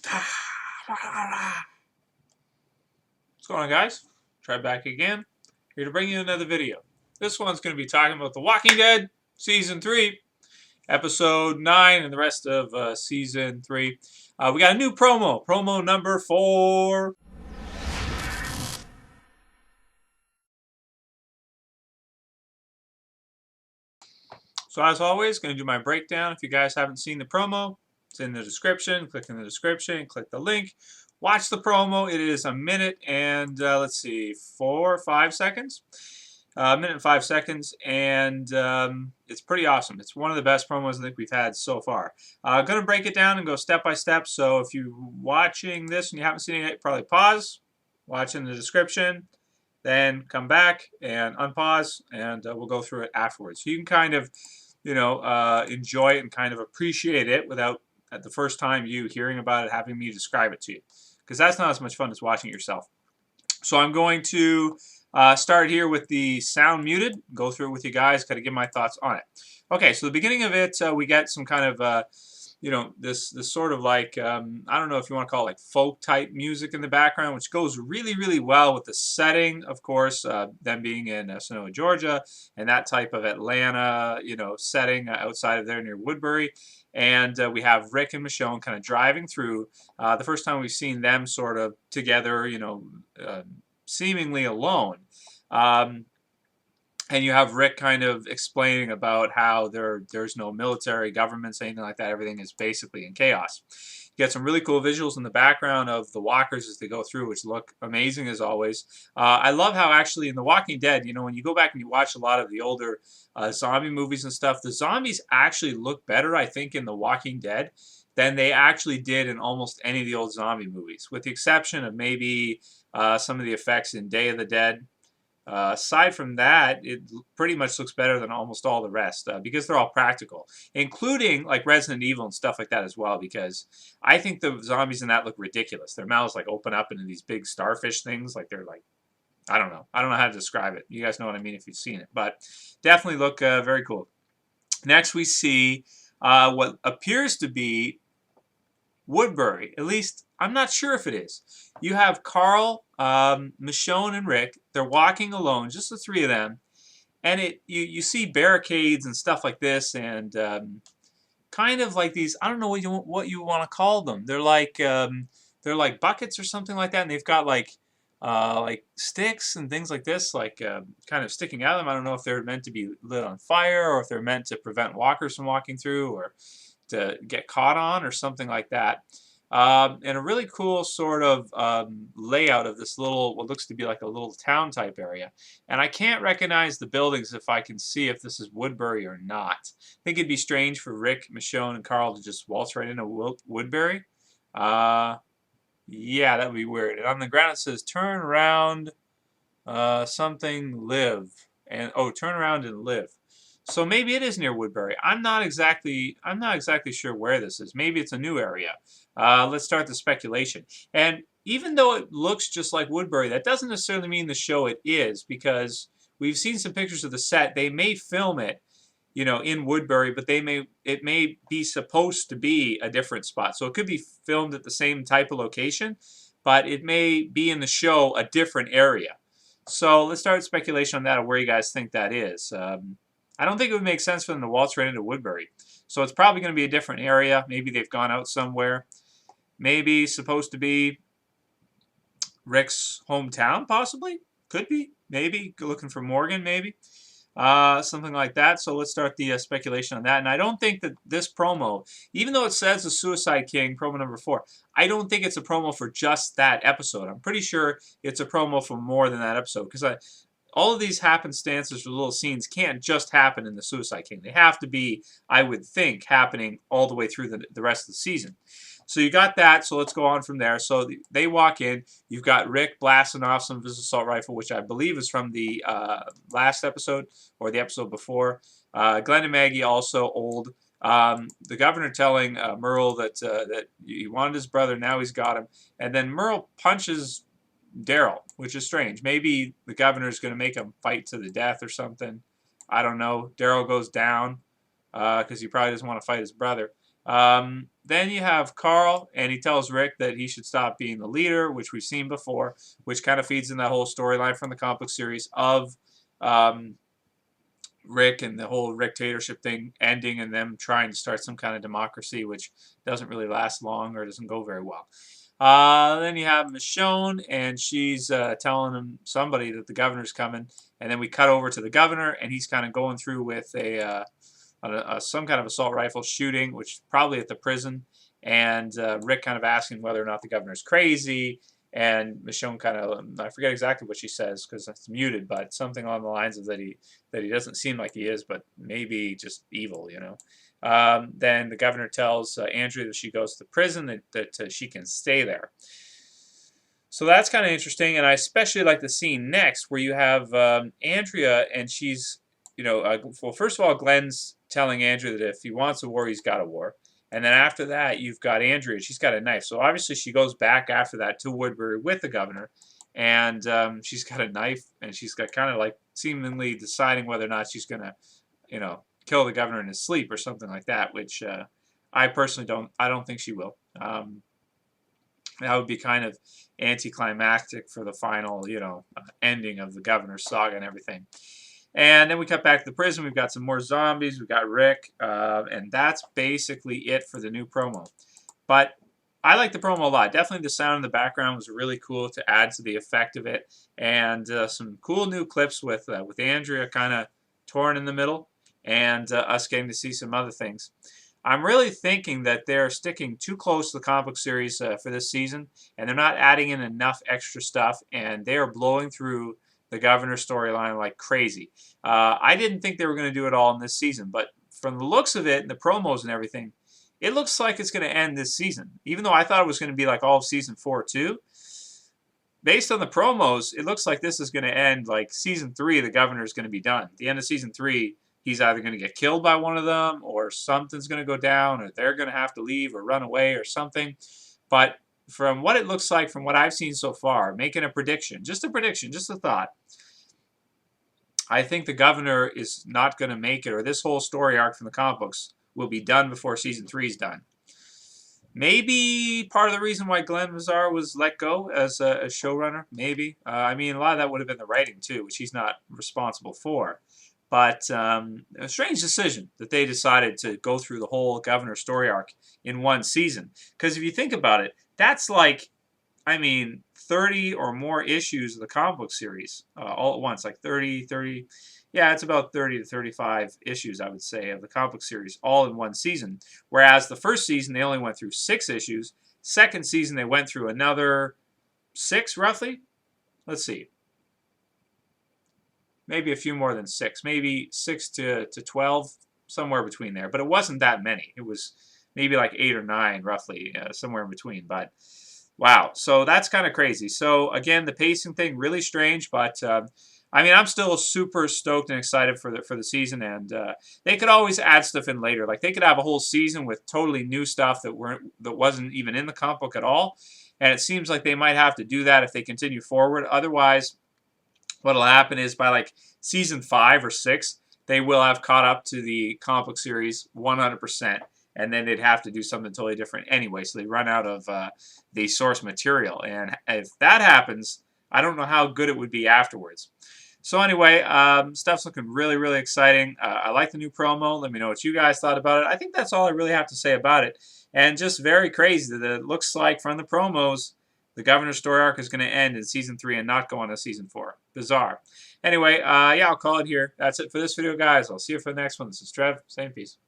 What's going on, guys? Try back again. Here to bring you another video. This one's going to be talking about The Walking Dead Season 3, Episode 9, and the rest of Season 3. We got a new promo number 4. So as always, going to do my breakdown. If you guys haven't seen the promo, it's in the description. Click in the description, click the link. Watch the promo. It is a minute and, let's see, 4 or 5 seconds. A minute and 5 seconds, and it's pretty awesome. It's one of the best promos I think we've had so far. I'm going to break it down and go step by step, so if you're watching this and you haven't seen it yet, probably pause, watch in the description, then come back and unpause, and we'll go through it afterwards. So you can kind of, enjoy it and kind of appreciate it without, at the first time you hearing about it, having me describe it to you, because that's not as much fun as watching it yourself. So I'm going to start here with the sound muted, go through it with you guys, kind of give my thoughts on it. Okay, so the beginning of it, we get some kind of, this sort of like, I don't know if you want to call it like folk type music in the background, which goes really, really well with the setting, of course, them being in Sonoma, Georgia, and that type of Atlanta, setting outside of there near Woodbury. And we have Rick and Michonne kind of driving through. The first time we've seen them sort of together, seemingly alone. And you have Rick kind of explaining about how there's no military, governments, anything like that. Everything is basically in chaos. You get some really cool visuals in the background of the walkers as they go through, which look amazing as always. I love how actually in The Walking Dead, when you go back and you watch a lot of the older zombie movies and stuff, the zombies actually look better, I think, in The Walking Dead than they actually did in almost any of the old zombie movies, with the exception of maybe some of the effects in Day of the Dead. Aside from that, it pretty much looks better than almost all the rest because they're all practical, including like Resident Evil and stuff like that as well, because I think the zombies in that look ridiculous. Their mouths like open up into these big starfish things, like they're like, I don't know how to describe it. You guys know what I mean if you've seen it, but definitely look very cool. Next we see what appears to be Woodbury. At least, I'm not sure if it is. You have Carl, Michonne, and Rick. They're walking alone, just the three of them. And you see barricades and stuff like this, and kind of like these, I don't know what you want to call them. They're like buckets or something like that, and they've got like sticks and things like this, like kind of sticking out of them. I don't know if they're meant to be lit on fire, or if they're meant to prevent walkers from walking through, or to get caught on, or something like that. And a really cool sort of layout of this little, what looks to be like a little town type area. And I can't recognize the buildings if I can see if this is Woodbury or not. I think it'd be strange for Rick, Michonne, and Carl to just waltz right into Woodbury. Yeah, that would be weird. And on the ground it says, turn around, something, live. And, oh, turn around and live. So maybe it is near Woodbury. I'm not exactly sure where this is. Maybe it's a new area. Let's start the speculation. And even though it looks just like Woodbury, that doesn't necessarily mean the show it is, because we've seen some pictures of the set. They may film it, in Woodbury, but it may be supposed to be a different spot. So it could be filmed at the same type of location, but it may be in the show a different area. So let's start speculation on that, of where you guys think that is. I don't think it would make sense for them to waltz right into Woodbury. So it's probably going to be a different area. Maybe they've gone out somewhere. Maybe supposed to be Rick's hometown, possibly. Could be. Maybe. Looking for Morgan, maybe. Something like that. So let's start the speculation on that. And I don't think that this promo, even though it says the Suicide King, promo number 4, I don't think it's a promo for just that episode. I'm pretty sure it's a promo for more than that episode, because all of these happenstances or little scenes can't just happen in the Suicide King. They have to be, I would think, happening all the way through the rest of the season. So you got that, so let's go on from there. So they walk in. You've got Rick blasting off some of his assault rifle, which I believe is from the last episode or the episode before. Glenn and Maggie also old. The governor telling Merle that he wanted his brother, now he's got him. And then Merle punches Daryl, which is strange. Maybe the governor's going to make him fight to the death or something. I don't know. Daryl goes down because he probably doesn't want to fight his brother. Then you have Carl, and he tells Rick that he should stop being the leader, which we've seen before, which kind of feeds in that whole storyline from the comic book series of um, Rick and the whole dictatorship thing ending and them trying to start some kind of democracy, which doesn't really last long or doesn't go very well. Then you have Michonne, and she's telling him somebody that the governor's coming, and then we cut over to the governor, and he's kind of going through with some kind of assault rifle shooting, which is probably at the prison, and Rick kind of asking whether or not the governor's crazy, and Michonne kind of, I forget exactly what she says because it's muted, but something along the lines of that he doesn't seem like he is, but maybe just evil, you know. Then the governor tells Andrea that she goes to prison, that she can stay there. So that's kind of interesting, and I especially like the scene next where you have Andrea, and she's, you know, well, first of all, Glenn's telling Andrea that if he wants a war, he's got a war. And then after that, you've got Andrea. She's got a knife. So obviously she goes back after that to Woodbury with the governor. And she's got a knife. And she's got kind of like seemingly deciding whether or not she's going to, you know, kill the governor in his sleep or something like that. Which I personally don't think she will. That would be kind of anticlimactic for the final, you know, ending of the governor's saga and everything. And then we cut back to the prison. We've got some more zombies. We've got Rick. And that's basically it for the new promo. But I like the promo a lot. Definitely the sound in the background was really cool to add to the effect of it. And some cool new clips with Andrea kind of torn in the middle. And us getting to see some other things. I'm really thinking that they're sticking too close to the comic book series for this season. And they're not adding in enough extra stuff. And they are blowing through the governor storyline like crazy. I didn't think they were going to do it all in this season, but from the looks of it and the promos and everything, it looks like it's going to end this season. Even though I thought it was going to be like all of season 4 too. Based on the promos, it looks like this is going to end like season 3. The governor is going to be done. At the end of season 3, he's either going to get killed by one of them, or something's going to go down, or they're going to have to leave or run away or something. But from what it looks like, from what I've seen so far, making a prediction, just a thought, I think the governor is not going to make it, or this whole story arc from the comic books will be done before season 3 is done. Maybe part of the reason why Glenn Mazzara was let go as a showrunner, maybe. I mean, a lot of that would have been the writing too, which he's not responsible for. But a strange decision that they decided to go through the whole governor story arc in one season. Because if you think about it, that's like, I mean, 30 or more issues of the comic book series all at once. Like 30, yeah, it's about 30 to 35 issues, I would say, of the comic book series all in one season. Whereas the first season, they only went through 6 issues. Second season, they went through another 6, roughly. Let's see. Maybe a few more than 6. Maybe 6 to 12, somewhere between there. But it wasn't that many. It was maybe like 8 or 9, roughly, somewhere in between. But wow, so that's kind of crazy. So again, the pacing thing, really strange, but I mean, I'm still super stoked and excited for the season, and they could always add stuff in later. Like they could have a whole season with totally new stuff that wasn't even in the comic book at all, and it seems like they might have to do that if they continue forward. Otherwise, what'll happen is by like season 5 or 6, they will have caught up to the comic book series 100%. And then they'd have to do something totally different anyway, so they run out of the source material. And if that happens, I don't know how good it would be afterwards. So anyway, stuff's looking really, really exciting. I like the new promo. Let me know what you guys thought about it. I think that's all I really have to say about it. And just very crazy that it looks like from the promos, the governor's story arc is going to end in season 3 and not go on to season 4. Bizarre. Anyway, yeah, I'll call it here. That's it for this video, guys. I'll see you for the next one. This is Trev. Same peace.